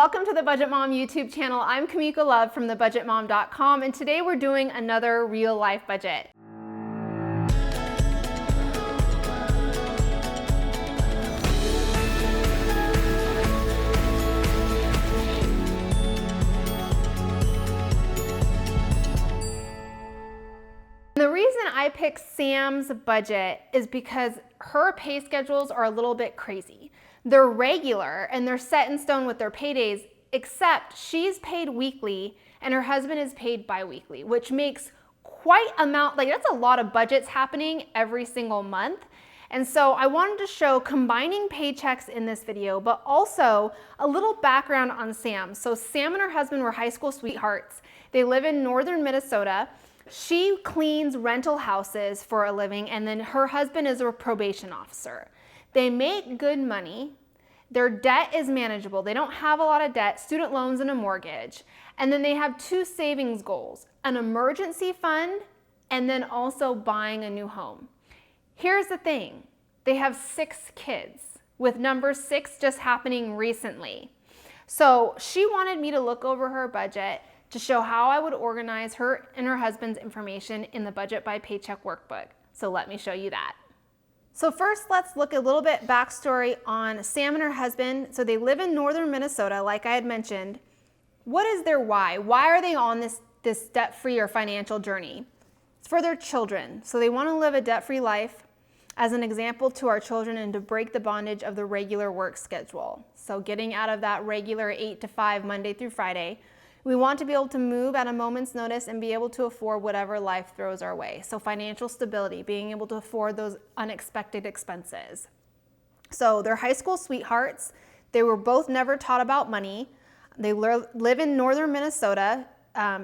Welcome to the Budget Mom YouTube channel. I'm Kamika Love from thebudgetmom.com, and today we're doing another real life budget. The reason I picked Sam's budget is because her pay schedules are a little bit crazy. They're regular and they're set in stone with their paydays, except she's paid weekly and her husband is paid bi-weekly, which makes quite that's a lot of budgets happening every single month. And so I wanted to show combining paychecks in this video, but also a little background on Sam. So Sam and her husband were high school sweethearts. They live in northern Minnesota. She cleans rental houses for a living, and then her husband is a probation officer. They make good money. Their debt is manageable. They don't have a lot of debt, student loans and a mortgage. And then they have two savings goals, an emergency fund and then also buying a new home. Here's the thing. They have 6 kids, with number 6 just happening recently. So she wanted me to look over her budget to show how I would organize her and her husband's information in the Budget by Paycheck workbook. So let me show you that. So first, let's look a little bit backstory on Sam and her husband. So they live in northern Minnesota, like I had mentioned. What is their why? Why are they on this debt-free or financial journey? It's for their children. So they want to live a debt-free life as an example to our children and to break the bondage of the regular work schedule. So getting out of that regular 8 to 5 Monday through Friday. We want to be able to move at a moment's notice and be able to afford whatever life throws our way. So financial stability, being able to afford those unexpected expenses. So they're high school sweethearts. They were both never taught about money. They live in northern Minnesota.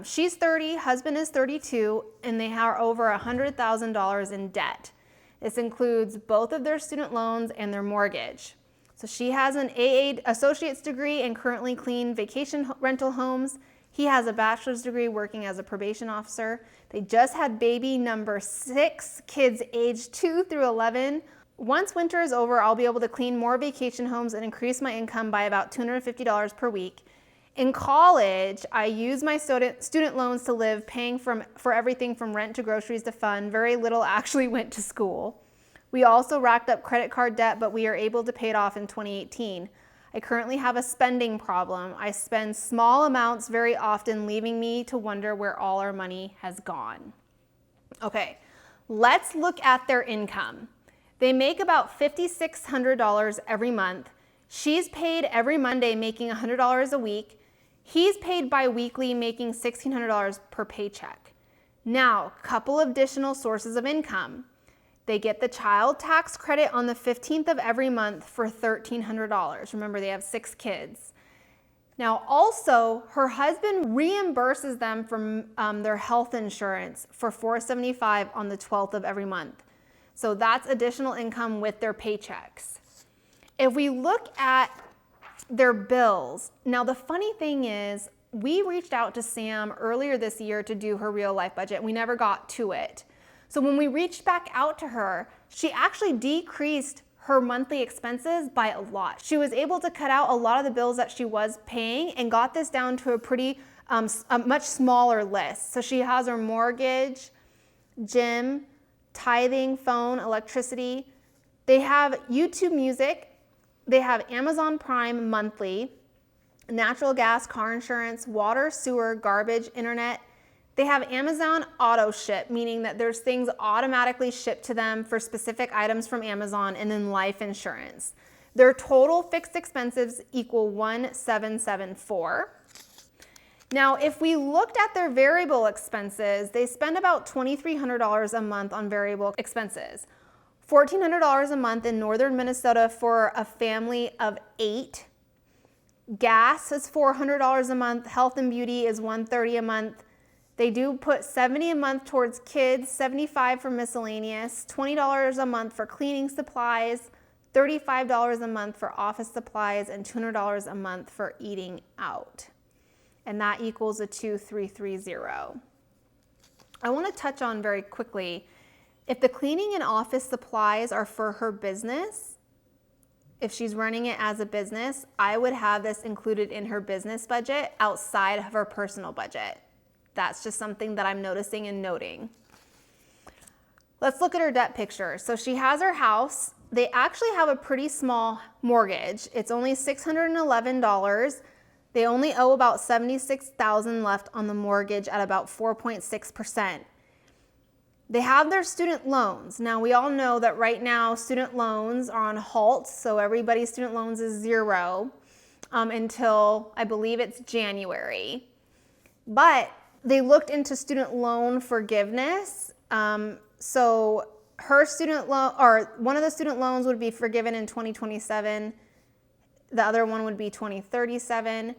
She's 30, husband is 32, and they are over $100,000 in debt. This includes both of their student loans and their mortgage. So she has an AA associate's degree and currently clean vacation rental homes. He has a bachelor's degree working as a probation officer. They just had baby number 6, kids aged 2 through 11. Once winter is over, I'll be able to clean more vacation homes and increase my income by about $250 per week. In college, I used my student loans to live, paying for everything from rent to groceries to fun. Very little actually went to school. We also racked up credit card debt, but we are able to pay it off in 2018. I currently have a spending problem. I spend small amounts very often, leaving me to wonder where all our money has gone. Okay, let's look at their income. They make about $5,600 every month. She's paid every Monday, making $100 a week. He's paid bi-weekly, making $1,600 per paycheck. Now, a couple of additional sources of income. They get the child tax credit on the 15th of every month for $1,300. Remember, they have 6 kids. Now, also, her husband reimburses them from their health insurance for $475 on the 12th of every month. So that's additional income with their paychecks. If we look at their bills, now the funny thing is, we reached out to Sam earlier this year to do her real life budget. We never got to it. So when we reached back out to her, she actually decreased her monthly expenses by a lot. She was able to cut out a lot of the bills that she was paying and got this down to a much smaller list. So she has her mortgage, gym, tithing, phone, electricity. They have YouTube Music. They have Amazon Prime monthly, natural gas, car insurance, water, sewer, garbage, internet. They have Amazon auto ship, meaning that there's things automatically shipped to them for specific items from Amazon, and then life insurance. Their total fixed expenses equal $1,774. Now, if we looked at their variable expenses, they spend about $2,300 a month on variable expenses. $1,400 a month in northern Minnesota for a family of 8. Gas is $400 a month. Health and beauty is $130 a month. They do put $70 a month towards kids, $75 for miscellaneous, $20 a month for cleaning supplies, $35 a month for office supplies, and $200 a month for eating out. And that equals a 2,330. I want to touch on very quickly, if the cleaning and office supplies are for her business, if she's running it as a business, I would have this included in her business budget outside of her personal budget. That's just something that I'm noticing and noting. Let's look at her debt picture. So she has her house. They actually have a pretty small mortgage. It's only $611. They only owe about $76,000 left on the mortgage at about 4.6%. They have their student loans. Now, we all know that right now student loans are on halt, so everybody's student loans is zero until I believe it's January. But they looked into student loan forgiveness. So her student loan, or one of the student loans would be forgiven in 2027. The other one would be 2037.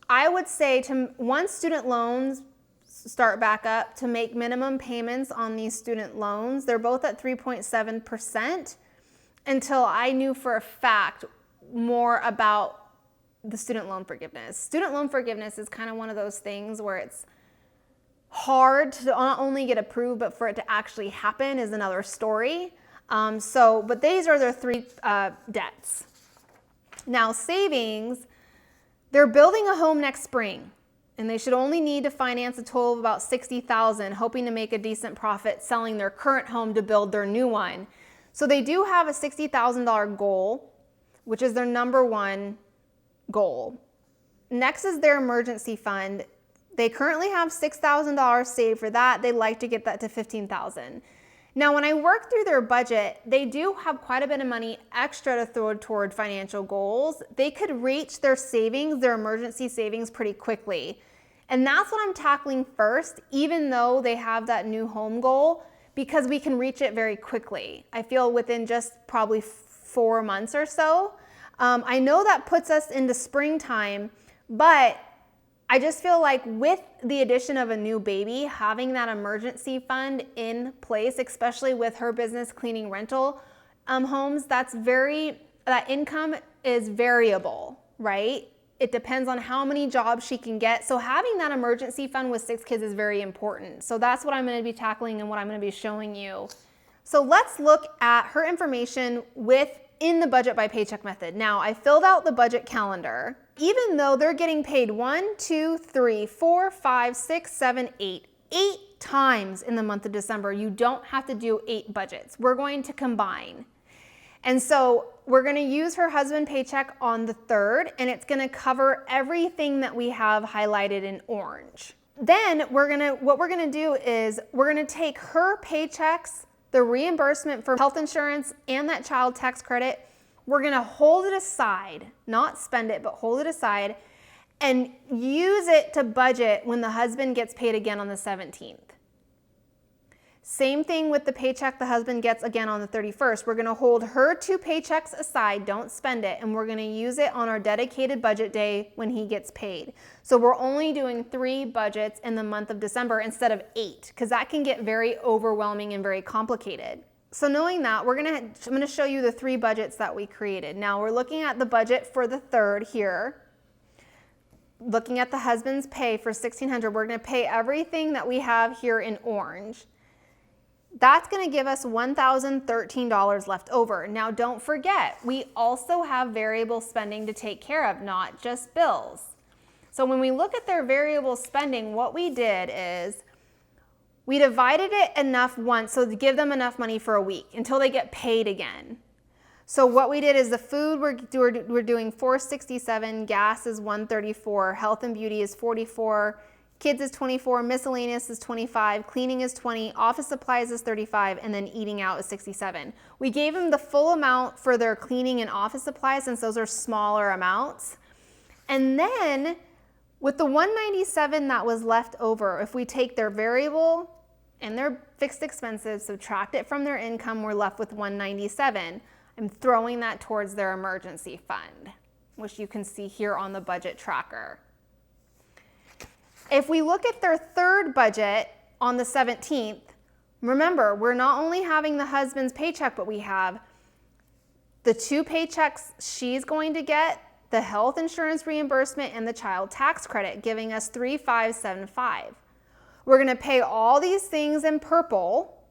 I would say once student loans start back up, to make minimum payments on these student loans. They're both at 3.7% until I knew for a fact more about the student loan forgiveness. Student loan forgiveness is kind of one of those things where it's hard to not only get approved, but for it to actually happen is another story. But these are their three debts. Now, savings, they're building a home next spring, and they should only need to finance a total of about $60,000, hoping to make a decent profit selling their current home to build their new one. So they do have a $60,000 goal, which is their number one goal. Next is their emergency fund. They currently have $6,000 saved for that. They'd like to get that to $15,000. Now, when I work through their budget, they do have quite a bit of money extra to throw toward financial goals. They could reach their savings, their emergency savings, pretty quickly. And that's what I'm tackling first, even though they have that new home goal, because we can reach it very quickly. I feel within just probably 4 months or so. I know that puts us into springtime, but I just feel like with the addition of a new baby, having that emergency fund in place, especially with her business cleaning rental homes, that income is variable, right? It depends on how many jobs she can get. So having that emergency fund with 6 kids is very important. So that's what I'm going to be tackling and what I'm going to be showing you. So let's look at her information in the Budget by Paycheck method. Now, I filled out the budget calendar. Even though they're getting paid 1, 2, 3, 4, 5, 6, 7, 8 times in the month of December, you don't have to do 8 budgets. We're going to combine. And so we're going to use her husband paycheck on the 3rd, and it's going to cover everything that we have highlighted in orange. Then what we're going to do is we're going to take her paychecks, the reimbursement for health insurance and that child tax credit. We're going to hold it aside, not spend it, but hold it aside and use it to budget when the husband gets paid again on the 17th. Same thing with the paycheck the husband gets again on the 31st. We're going to hold her 2 paychecks aside, don't spend it, and we're going to use it on our dedicated budget day when he gets paid. So we're only doing 3 budgets in the month of December instead of 8, because that can get very overwhelming and very complicated. So knowing that, I'm going to show you the 3 budgets that we created. Now we're looking at the budget for the 3rd here. Looking at the husband's pay for $1,600, we're going to pay everything that we have here in orange. That's going to give us $1,013 left over. Now don't forget, we also have variable spending to take care of, not just bills. So when we look at their variable spending, what we did is we divided it enough once so to give them enough money for a week until they get paid again. So what we did is the food we're doing $467, gas is $134, health and beauty is $44, kids is $24, miscellaneous is $25, cleaning is $20, office supplies is $35, and then eating out is $67. We gave them the full amount for their cleaning and office supplies since those are smaller amounts. And then with the $197 that was left over, if we take their variable and their fixed expenses, subtract it from their income, we're left with $197. I'm throwing that towards their emergency fund, which you can see here on the budget tracker. If we look at their 3rd budget on the 17th, remember, we're not only having the husband's paycheck, but we have the 2 paychecks she's going to get, the health insurance reimbursement and the child tax credit, giving us $3,575. We're going to pay all these things in purple,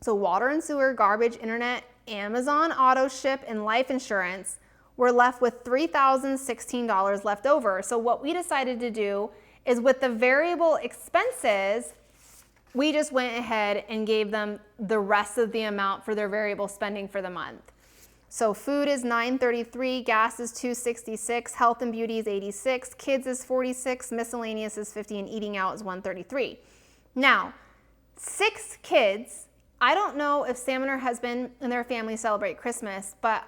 so water and sewer, garbage, internet, Amazon auto ship and life insurance, we're left with $3,016 left over. So what we decided to do is with the variable expenses, we just went ahead and gave them the rest of the amount for their variable spending for the month. So food is $933, gas is $266, health and beauty is $86, kids is $46, miscellaneous is $50, and eating out is $133. Now, 6 kids, I don't know if Sam and her husband and their family celebrate Christmas, but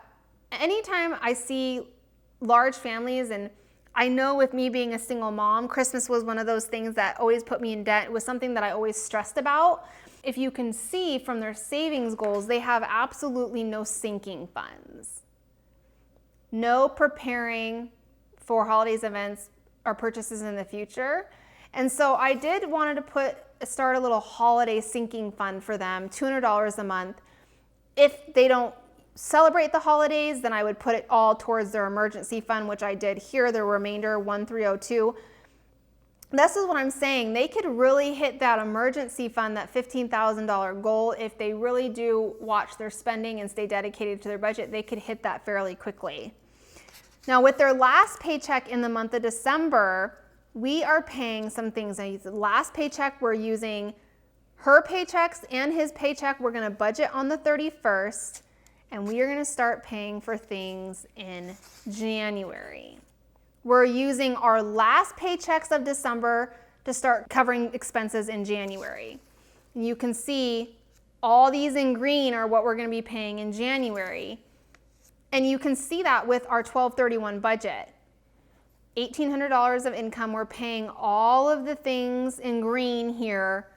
anytime I see large families, and I know with me being a single mom, Christmas was one of those things that always put me in debt. It was something that I always stressed about. If you can see from their savings goals, they have absolutely no sinking funds. No preparing for holidays, events, or purchases in the future. And so I wanted to start a little holiday sinking fund for them, $200 a month. If they don't celebrate the holidays, then I would put it all towards their emergency fund, which I did here, the remainder, $1,302. This is what I'm saying. They could really hit that emergency fund, that $15,000 goal. If they really do watch their spending and stay dedicated to their budget, they could hit that fairly quickly. Now, with their last paycheck in the month of December, we are paying some things. Now, the last paycheck, we're using her paychecks and his paycheck. We're going to budget on the 31st, and we are going to start paying for things in January. We're using our last paychecks of December to start covering expenses in January. And you can see all these in green are what we're going to be paying in January. And you can see that with our 12/31 budget. $1,800 of income, we're paying all of the things in green here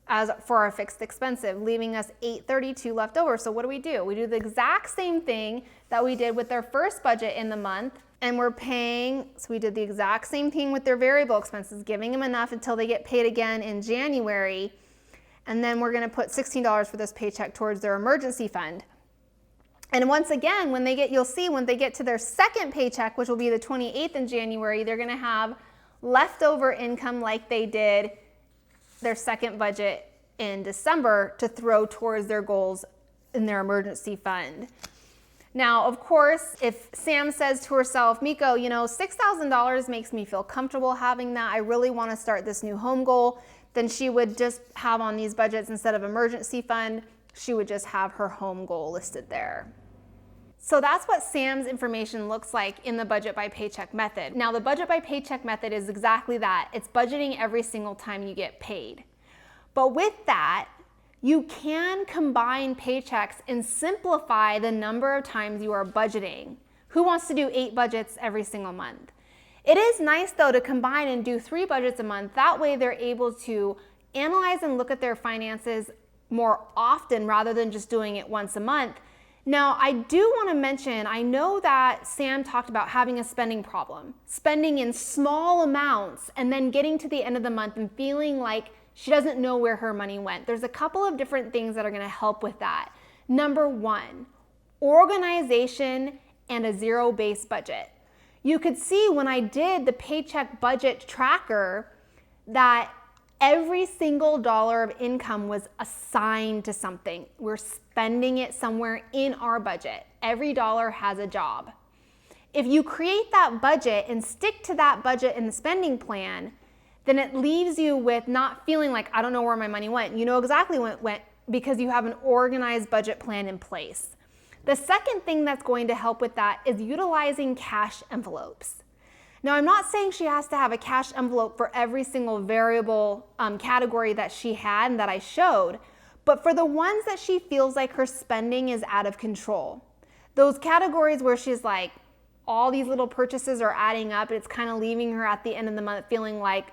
as for our fixed expenses, leaving us $832 left over. So what do? We do the exact same thing that we did with their first budget in the month, and we're paying, so we did the exact same thing with their variable expenses, giving them enough until they get paid again in January, and then we're gonna put $16 for this paycheck towards their emergency fund. And once again, you'll see when they get to their second paycheck, which will be the 28th in January, they're gonna have leftover income like they did their second budget in December to throw towards their goals in their emergency fund. Now, of course, if Sam says to herself, Miko, $6,000 makes me feel comfortable having that, I really wanna start this new home goal, then she would just have on these budgets, instead of emergency fund, she would just have her home goal listed there. So that's what Sam's information looks like in the Budget by Paycheck method. Now, the Budget by Paycheck method is exactly that. It's budgeting every single time you get paid. But with that, you can combine paychecks and simplify the number of times you are budgeting. Who wants to do 8 budgets every single month? It is nice though to combine and do 3 budgets a month. That way they're able to analyze and look at their finances more often rather than just doing it once a month. Now, I do want to mention, I know that Sam talked about having a spending problem, spending in small amounts and then getting to the end of the month and feeling like she doesn't know where her money went. There's a couple of different things that are going to help with that. Number 1, organization and a zero-based budget. You could see when I did the paycheck budget tracker that every single dollar of income was assigned to something. We're spending it somewhere in our budget. Every dollar has a job. If you create that budget and stick to that budget and the spending plan, then it leaves you with not feeling like, I don't know where my money went. You know exactly where it went because you have an organized budget plan in place. The second thing that's going to help with that is utilizing cash envelopes. Now, I'm not saying she has to have a cash envelope for every single variable category that she had and that I showed, but for the ones that she feels like her spending is out of control, those categories where she's like, all these little purchases are adding up, it's kind of leaving her at the end of the month feeling like,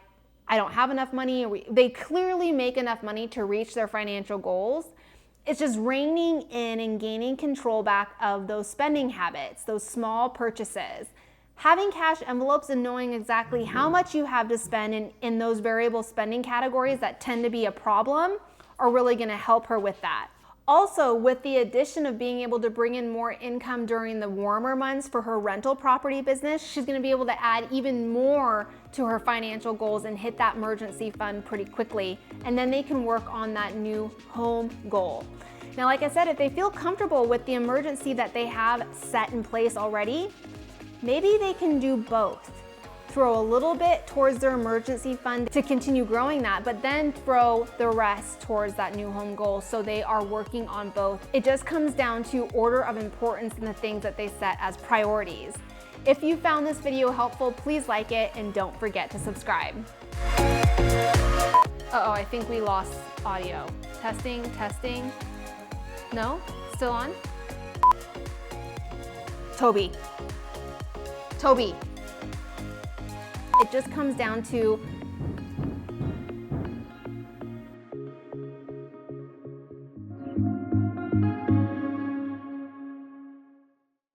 I don't have enough money. They clearly make enough money to reach their financial goals. It's just reining in and gaining control back of those spending habits, those small purchases. Having cash envelopes and knowing exactly how much you have to spend in those variable spending categories that tend to be a problem are really going to help her with that. Also, with the addition of being able to bring in more income during the warmer months for her rental property business, she's going to be able to add even more to her financial goals and hit that emergency fund pretty quickly. And then they can work on that new home goal. Now, like I said, if they feel comfortable with the emergency that they have set in place already, maybe they can do both. Throw a little bit towards their emergency fund to continue growing that, but then throw the rest towards that new home goal so they are working on both. It just comes down to order of importance in the things that they set as priorities. If you found this video helpful, please like it and don't forget to subscribe. Uh-oh, I think we lost audio. Testing, testing. No? Still on? Toby. It just comes down to